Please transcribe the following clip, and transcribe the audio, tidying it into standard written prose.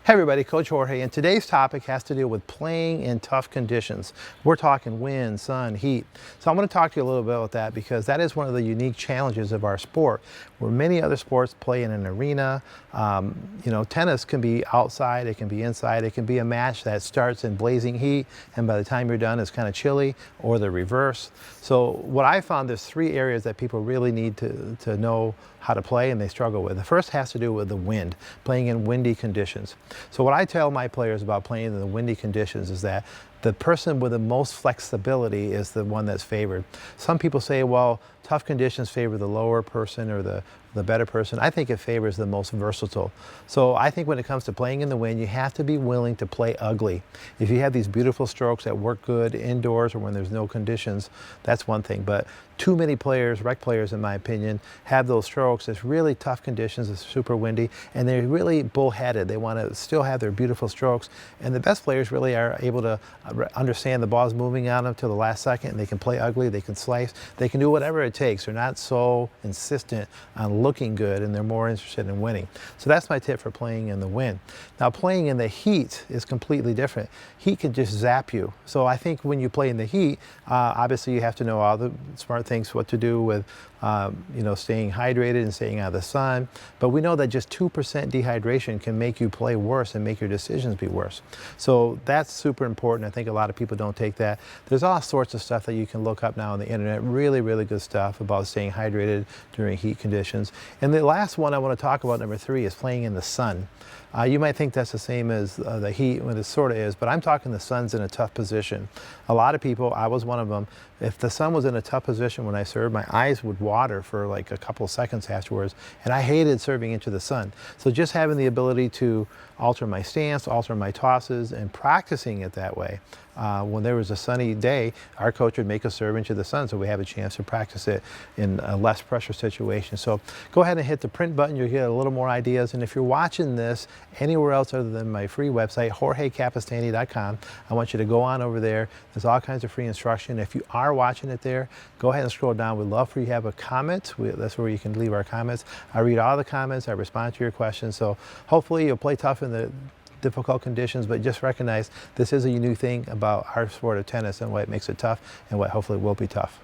Hey everybody, Coach Jorge, and today's topic has to do with playing in tough conditions. We're talking wind, sun, heat. So I'm going to talk to you a little bit about that because that is one of the unique challenges of our sport. Where many other sports play in an arena, tennis can be outside, it can be inside, it can be a match that starts in blazing heat and by the time you're done it's kind of chilly, or the reverse. So what I found, there's three areas that people really need to know how to play and they struggle with. The first has to do with the wind, playing in windy conditions. So what I tell my players about playing in the windy conditions is that the person with the most flexibility is the one that's favored. Some people say, well, tough conditions favor the lower person or the better person. I think it favors the most versatile. So I think when it comes to playing in the wind, you have to be willing to play ugly. If you have these beautiful strokes that work good indoors or when there's no conditions, that's one thing. But too many players, rec players in my opinion, have those strokes. It's really tough conditions, it's super windy, and they're really bullheaded. They want to still have their beautiful strokes. And the best players really are able to understand the ball's moving on them till the last second, and they can play ugly, they can slice, they can do whatever it takes. They're not so insistent on looking good, and they're more interested in winning. So that's my tip for playing in the wind. Now playing in the heat is completely different. Heat can just zap you. So I think when you play in the heat, obviously you have to know all the smart things, what to do with staying hydrated and staying out of the sun. But we know that just 2% dehydration can make you play worse and make your decisions be worse. So that's super important. I think a lot of people don't take that. There's all sorts of stuff that you can look up now on the internet, really, really good stuff about staying hydrated during heat conditions. And the last one I want to talk about, number 3, is playing in the sun. You might think that's the same as the heat, when it sort of is, but I'm talking the sun's in a tough position. A lot of people, I was one of them, if the sun was in a tough position when I served, my eyes would water for like a couple of seconds afterwards, and I hated serving into the sun. So just having the ability to alter my stance, alter my tosses, and practicing it that way. When there was a sunny day, our coach would make us serve into the sun so we have a chance to practice it in a less pressure situation. So go ahead and hit the print button, you'll get a little more ideas. And if you're watching this anywhere else other than my free website, jorgecapestany.com, I want you to go on over there. There's all kinds of free instruction. If you are watching it there, go ahead and scroll down. We'd love for you to have a comment. That's where you can leave our comments. I read all the comments, I respond to your questions. So hopefully you'll play tough in the difficult conditions, but just recognize this is a unique thing about our sport of tennis and what makes it tough and what hopefully will be tough.